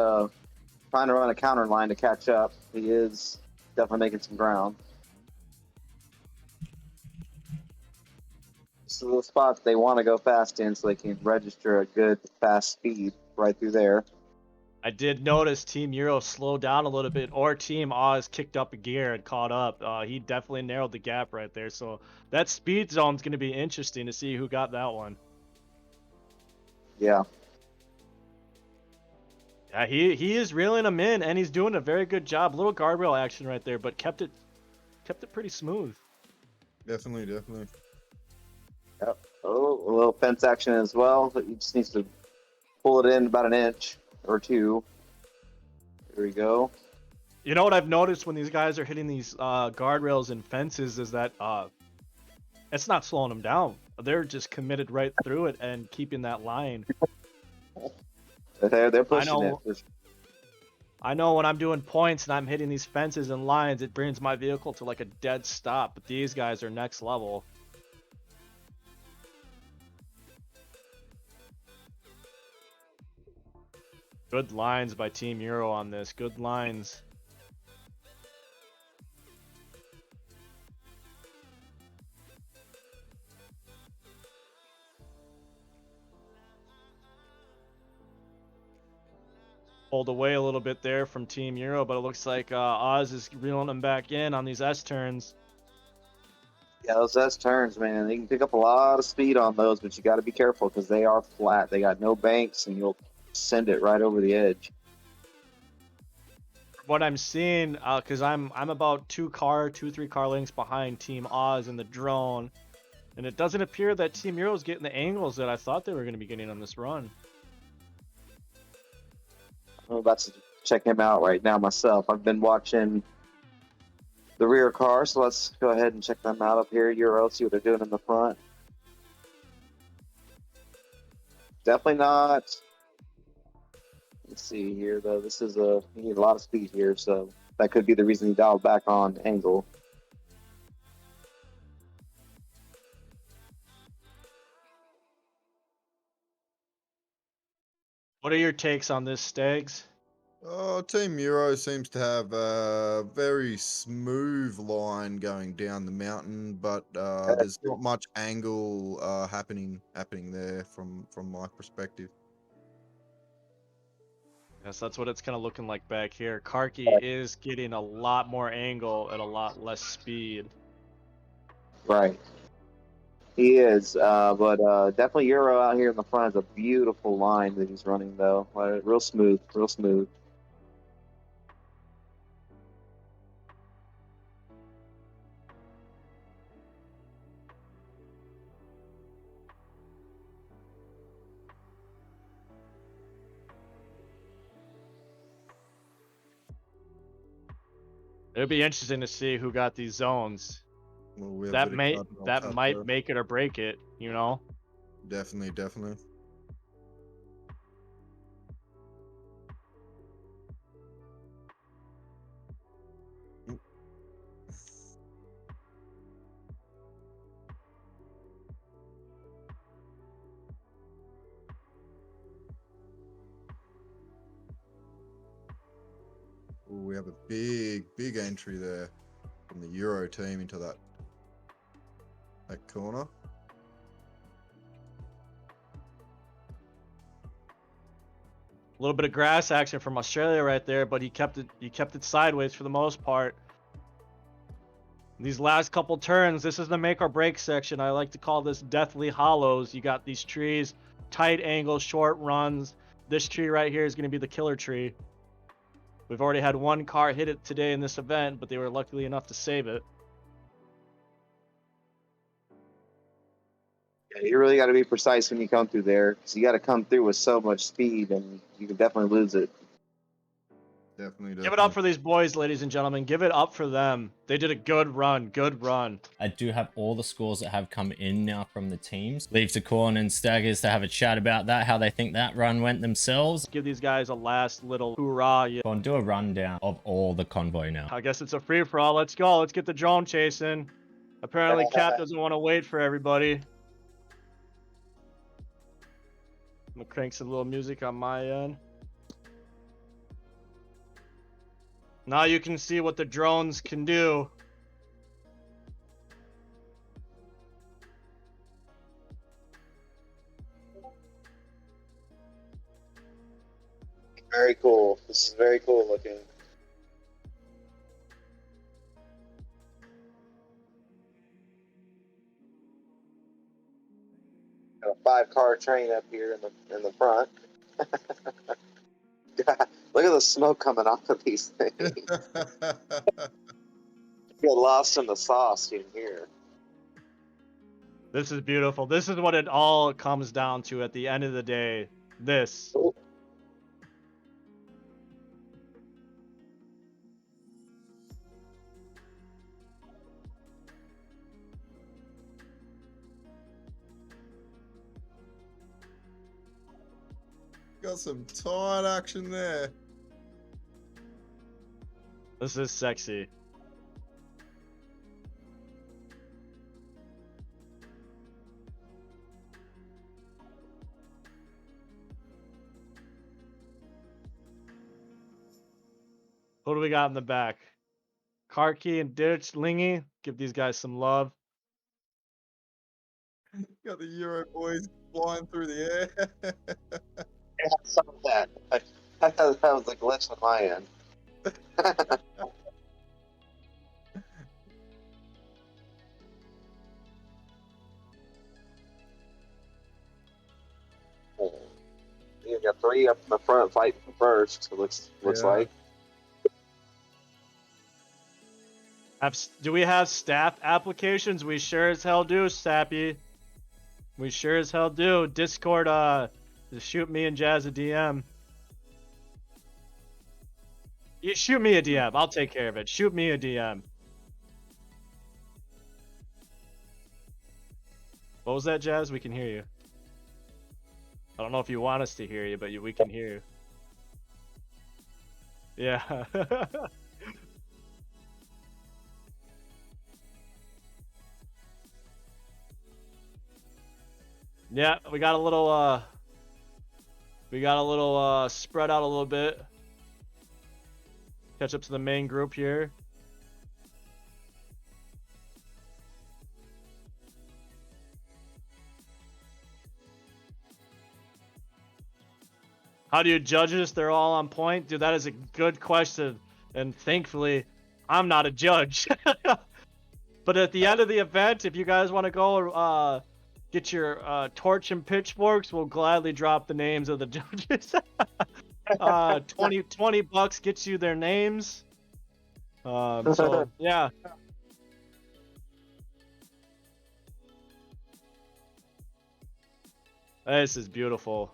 trying to run a counter line to catch up. He is definitely making some ground. So the spots they want to go fast in so they can register a good fast speed right through there. I did notice Team Euro slowed down a little bit, or Team Oz kicked up a gear and caught up. He definitely narrowed the gap right there. So that speed zone's going to be interesting to see who got that one. Yeah. Yeah, he is reeling him in, and he's doing a very good job. Little guardrail action right there, but kept it pretty smooth. Definitely. Yep. Oh, a little fence action as well, but he just needs to pull it in about an inch or two. Here we go. You know what I've noticed when these guys are hitting these guardrails and fences is that it's not slowing them down. They're just committed right through it and keeping that line. They're pushing it. I know when I'm doing points and I'm hitting these fences and lines, it brings my vehicle to like a dead stop. But these guys are next level. Good lines by Team Euro on this. Good lines. Pulled away a little bit there from Team Euro, but it looks like Oz is reeling them back in on these S turns. Yeah, those S turns, man, they can pick up a lot of speed on those, but you got to be careful because they are flat. They got no banks, and you'll send it right over the edge. What I'm seeing, because I'm about 3 car lengths behind Team Oz in the drone, and it doesn't appear that Team Euro is getting the angles that I thought they were going to be getting on this run. I'm about to check him out right now myself. I've been watching the rear car, so let's go ahead and check them out up here. Euro, see what they're doing in the front. Definitely not. Let's see here, though. This is you need a lot of speed here, so that could be the reason he dialed back on angle. What are your takes on this, Stags? Team Euro seems to have a very smooth line going down the mountain, but there's not much angle happening there from my perspective. Yes, that's what it's kind of looking like back here. Karkii is getting a lot more angle at a lot less speed. Right. He is, but definitely Euro out here in the front is a beautiful line that he's running, though. Real smooth, real smooth. It'll be interesting to see who got these zones. Well, That might make it or break it, you know? Definitely. We we have a big entry there from the Euro team into that corner. A little bit of grass action from Australia right there, but he kept it sideways for the most part. These last couple turns, this is the make or break section. I like to call this deathly hollows. You got these trees, tight angles, short runs. This tree right here is going to be the killer tree. We've already had one car hit it today in this event, but they were lucky enough to save it. Yeah, you really got to be precise when you come through there, because you got to come through with so much speed, and you can definitely lose it. Definitely. Give it up for these boys, ladies and gentlemen. Give it up for them. They did a good run. Good run. I do have all the scores that have come in now from the teams. Leave to Corn and Staggers to have a chat about that, how they think that run went themselves. Give these guys a last little hoorah. Yeah. Corn, do a rundown of all the convoy now. I guess it's a free-for-all. Let's go. Let's get the drone chasing. Apparently, Cap doesn't want to wait for everybody. I'm gonna crank some little music on my end. Now you can see what the drones can do. Very cool. This is very cool looking. Got a 5-car train up here in the front. Look at the smoke coming off of these things. Get lost in the sauce in here. This is beautiful. This is what it all comes down to at the end of the day. This. Got some tight action there. This is sexy. Who do we got in the back? Karkii and Ditch, Lingyy. Give these guys some love. Got the Euro boys flying through the air. Yeah, some of that. I thought that was a glitch on my end. You got 3 up in the front fighting for first. It looks Yeah. like. Do we have staff applications? We sure as hell do, Sappy. We sure as hell do. Discord, just shoot me and Jazz a DM. You shoot me a DM. I'll take care of it. Shoot me a DM. What was that, Jazz? We can hear you. I don't know if you want us to hear you, but we can hear you. Yeah. Yeah, we got a little spread out a little bit. Catch up to the main group here. How do you judge this? They're all on point? Dude, that is a good question. And thankfully, I'm not a judge. But at the end of the event, if you guys want to go get your torch and pitchforks, we'll gladly drop the names of the judges. 20 bucks gets you their names. So yeah. This is beautiful.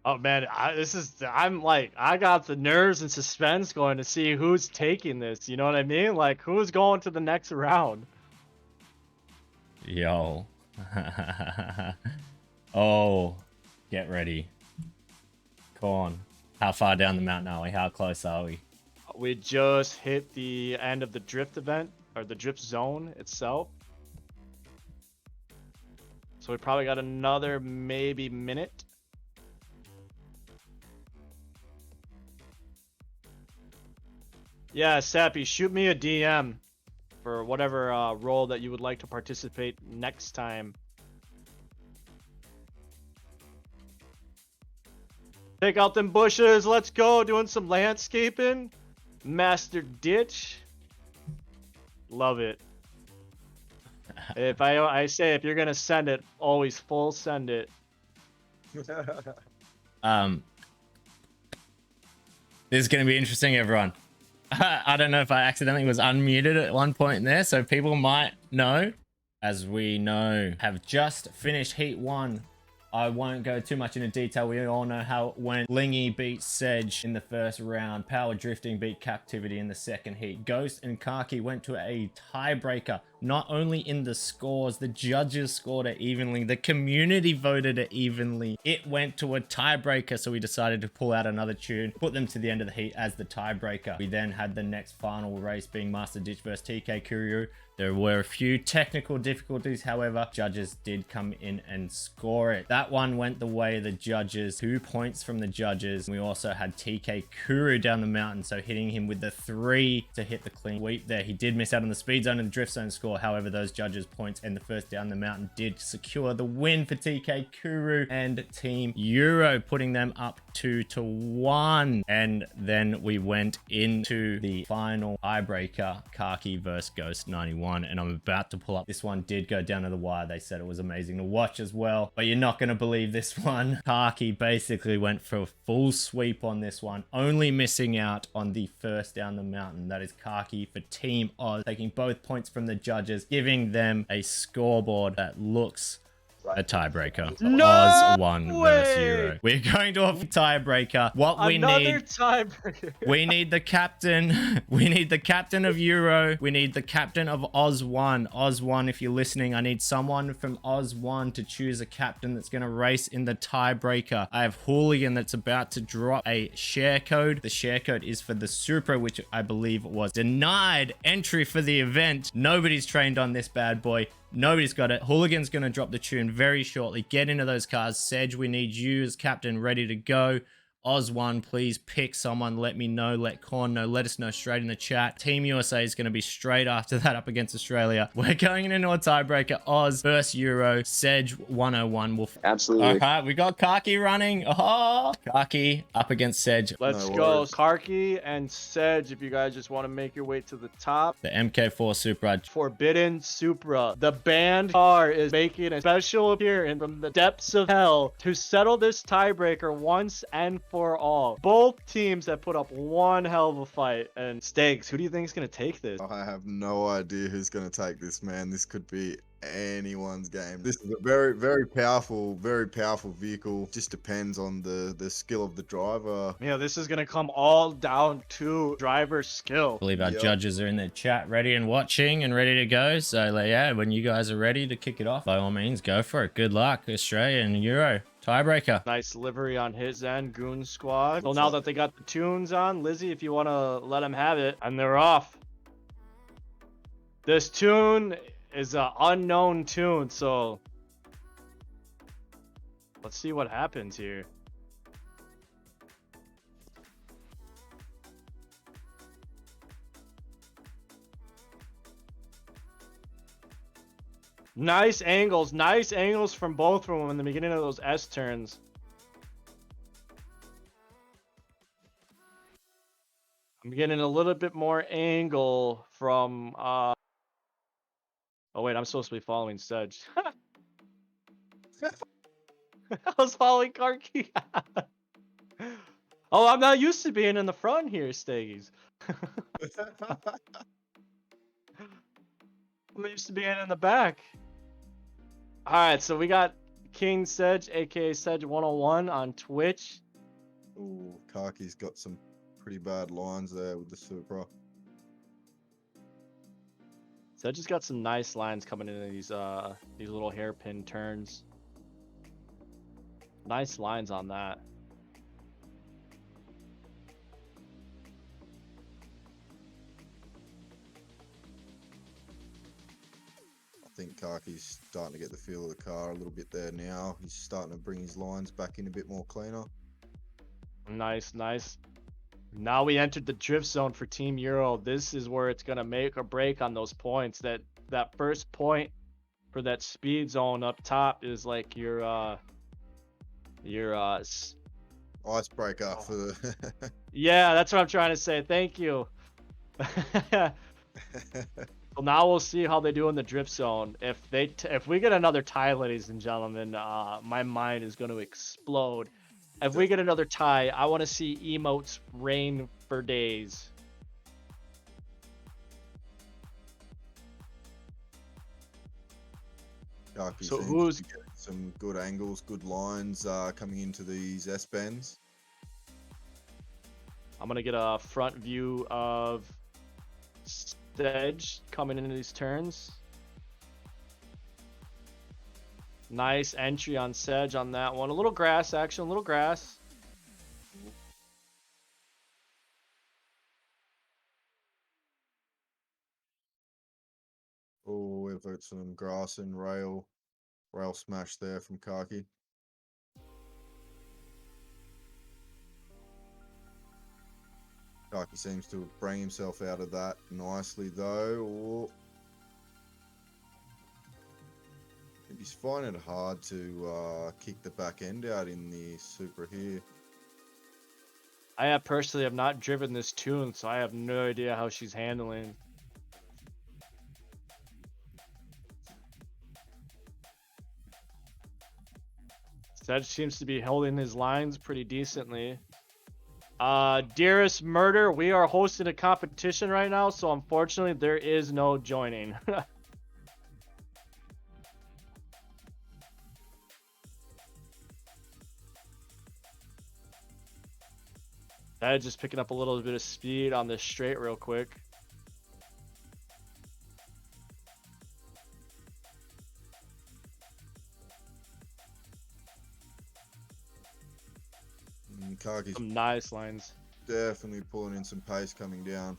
Oh man, I'm like, I got the nerves and suspense going to see who's taking this. You know what I mean? Like, who's going to the next round? Yo. Oh, get ready. Come on. How far down the mountain are we? How close are we? We just hit the end of the drift event, or the drift zone itself. So we probably got another maybe minute. Yeah, Sappy, shoot me a DM for whatever role that you would like to participate next time. Take out them bushes. Let's go. Doing some landscaping. Masterditch. Love it. If I say if you're gonna send it, always full send it. This is going to be interesting, everyone. I don't know if I accidentally was unmuted at one point there, so people might know. As we know, have just finished Heat 1. I won't go too much into detail. We all know how it went. Lingyy beat Sedge in the first round. Power Drifting beat Captivity in the second heat. Ghost and Karkii went to a tiebreaker. Not only in the scores, the judges scored it evenly. The community voted it evenly. It went to a tiebreaker, so we decided to pull out another tune, put them to the end of the heat as the tiebreaker. We then had the next final race being Masterditch versus TK Kuryu. There were a few technical difficulties, however, judges did come in and score it. That one went the way of the judges, 2 points from the judges. We also had TK Kuryu down the mountain, so hitting him with the 3 to hit the clean sweep there. He did miss out on the speed zone and drift zone score. However, those judges' points and the first down the mountain did secure the win for TK Kuryu and Team Euro, putting them up 2-1. And then we went into the final tiebreaker, Karkii versus Ghost 91. And I'm about to pull up. This one did go down to the wire. They said it was amazing to watch as well, but you're not going to believe this one. Karkii basically went for a full sweep on this one, only missing out on the first down the mountain. That is Karkii for Team Oz, taking both points from the judges, giving them a scoreboard that looks a tiebreaker. No Oz 1 way! versus Euro. We're going to a tiebreaker. What we Another need, tiebreaker. we need the captain. We need the captain of Euro. We need the captain of Oz 1. Oz 1, if you're listening, I need someone from Oz 1 to choose a captain that's going to race in the tiebreaker. I have Hooligan that's about to drop a share code. The share code is for the Supra, which I believe was denied entry for the event. Nobody's trained on this bad boy. Nobody's got it. Hooligan's going to drop the tune very shortly. Get into those cars. Sedge, we need you as captain ready to go. Oz 1, please pick someone. Let me know. Let Korn know. Let us know straight in the chat. Team USA is going to be straight after that up against Australia. We're going into a tiebreaker. Oz versus Euro. Sedge 101. Absolutely. All right, we got Karkii running. Oh, Karkii up against Sedge. Let's No go. worries. Karkii and Sedge, if you guys just want to make your way to the top. The MK4 Supra. Forbidden Supra. The banned car is making a special appearance from the depths of hell to settle this tiebreaker once and for all. Both teams have put up one hell of a fight. And Stakes, who do you think is going to take this? I have no idea who's going to take this, man. This could be anyone's game. This is a very powerful vehicle. Just depends on the skill of the driver. Yeah, this is going to come all down to driver skill. I believe our Yep. judges are in the chat ready and watching and ready to go. So yeah, when you guys are ready to kick it off, by all means, go for it. Good luck, Australia and Euro. Tiebreaker. Nice livery on his end, Goon Squad. So now that they got the tunes on, Lizzie, if you want to let them have it, and they're off. This tune is an unknown tune, so let's see what happens here. Nice angles from both of them in the beginning of those S turns. I'm getting a little bit more angle from oh wait, I'm supposed to be following Sedge. I was following Karkii. Oh, I'm not used to being in the front here, Staggies. I'm used to being in the back. Alright, so we got King Sedge, aka Sedge101 on Twitch. Ooh, Karkii's got some pretty bad lines there with the Supra. Sedge has got some nice lines coming into these little hairpin turns. Nice lines on that. I think Karkii's starting to get the feel of the car a little bit there now. He's starting to bring his lines back in a bit more cleaner. Nice, nice. Now we entered the drift zone for Team Euro. This is where it's gonna make or break on those points. That first point for that speed zone up top is like your Icebreaker for the... yeah, that's what I'm trying to say. Thank you. Well, now we'll see how they do in the drift zone. If we get another tie, ladies and gentlemen, my mind is going to explode. If we get another tie, I want to see emotes rain for days. Karkii So seems who's- to be getting some good angles, good lines coming into these S-bends. I'm going to get a front view of Sedge coming into these turns. Nice entry on Sedge on that one. A little grass action, a little grass. Oh, we've got some grass and rail smash there from Karkii. Karkii seems to bring himself out of that nicely though. Oh. He's finding it hard to kick the back end out in the Supra here. I personally have not driven this tune, so I have no idea how she's handling. Sedge seems to be holding his lines pretty decently. Dearest Murder, we are hosting a competition right now, so unfortunately there is no joining. Sedge just picking up a little bit of speed on this straight real quick. Karkii's Some nice lines. definitely pulling in some pace coming down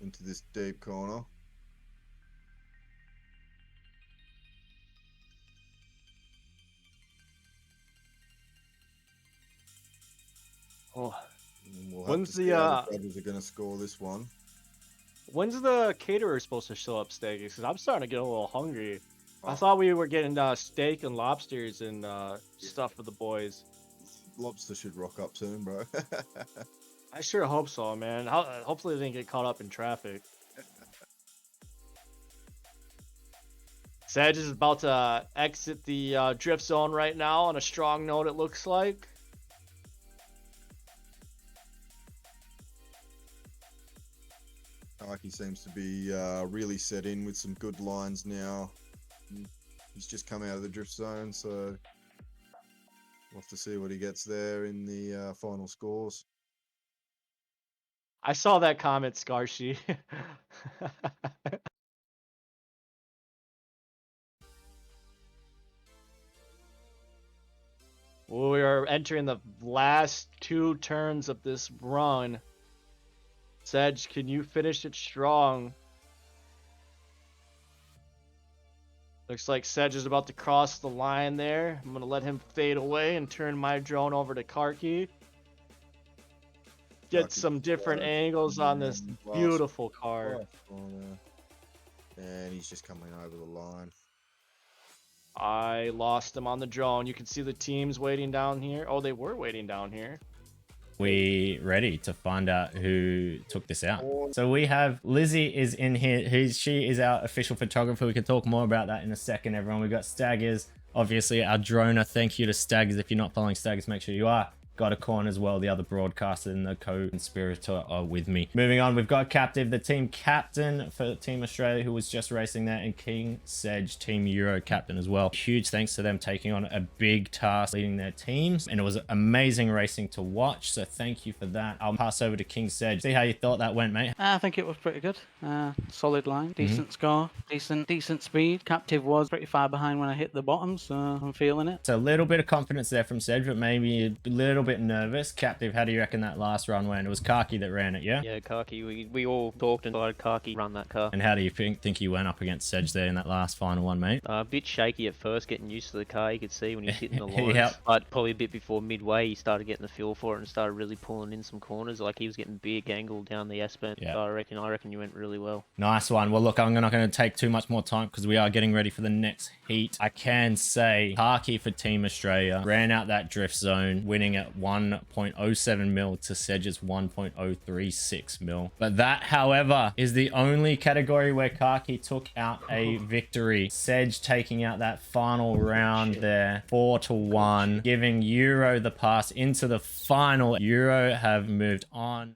into this deep corner. Oh, And we'll have When's to see the, how the judges are going to score this one. when's the caterer supposed to show up, Steak? Because I'm starting to get a little hungry. I Oh. thought we were getting steak and lobsters and stuff for the boys. Lobster should rock up soon, bro. I sure hope so, man. Hopefully they didn't get caught up in traffic. Sedge is about to exit the drift zone right now on a strong note, it looks like. Karkii seems to be really set in with some good lines now. He's just come out of the drift zone, so we'll have to see what he gets there in the final scores. I saw that comment, Scarshi. We are entering the last two turns of this run. Sedge, can you finish it strong? Looks like Sedge is about to cross the line there. I'm going to let him fade away and turn my drone over to Karkii. Get Karkii some different flying angles on this last beautiful car. corner. And he's just coming over the line. I lost him on the drone. You can see the teams waiting down here. Oh, they were waiting down here. We ready to find out who took this out. So we have Lingyy is in here. She is our official photographer. We can talk more about that in a second, everyone. We've got Staggers, obviously our droner. Thank you to Staggers. If you're not following Staggers, make sure you are. Got a corn as well. The other broadcaster and the co-conspirator are with me. Moving on, we've got Captive, the team captain for Team Australia, who was just racing there, and King Sedge, Team Euro captain as well. Huge thanks to them taking on a big task leading their teams, and it was amazing racing to watch, so thank you for that. I'll pass over to King Sedge. See how you thought that went, mate. I think it was pretty good. Solid line, decent score, decent speed. Captive was pretty far behind when I hit the bottom, so I'm feeling it. So a little bit of confidence there from Sedge, but maybe a little bit nervous. Captive, how do you reckon that last run went? It was Karkii that ran it, yeah? Yeah, karkii. We all talked and decided karkii run that car. And how do you think you went up against Sedge there in that last final one, mate? A bit shaky at first, getting used to the car. You could see when he was hitting the lines. Yep. But probably a bit before midway, he started getting the feel for it and started really pulling in some corners. Like he was getting big angle down the S-bend. Yeah. So I reckon you went really well. Nice one. Well, look, I'm not going to take too much more time because we are getting ready for the next heat. I can say Karkii for Team Australia ran out that drift zone, winning at 1.07 mil to Sedge's 1.036 mil. But that, however, is the only category where Karkii took out a victory. Sedge taking out that final round there, 4-1, giving Euro the pass into the final. Euro have moved on.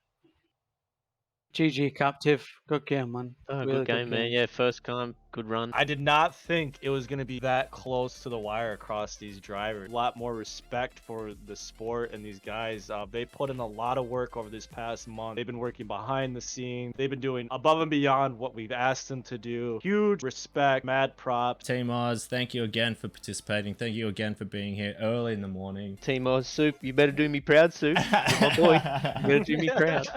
GG Captive, good game, man. Oh, Really good game, man. Yeah, first time, good run. I did not think it was going to be that close to the wire across these drivers. A lot more respect for the sport and these guys. They put in a lot of work over this past month. They've been working behind the scenes. They've been doing above and beyond what we've asked them to do. Huge respect, mad props. Team Oz, thank you again for participating. Thank you again for being here early in the morning. Team Oz Soup, you better do me proud, Soup. You're my boy. You better do me proud.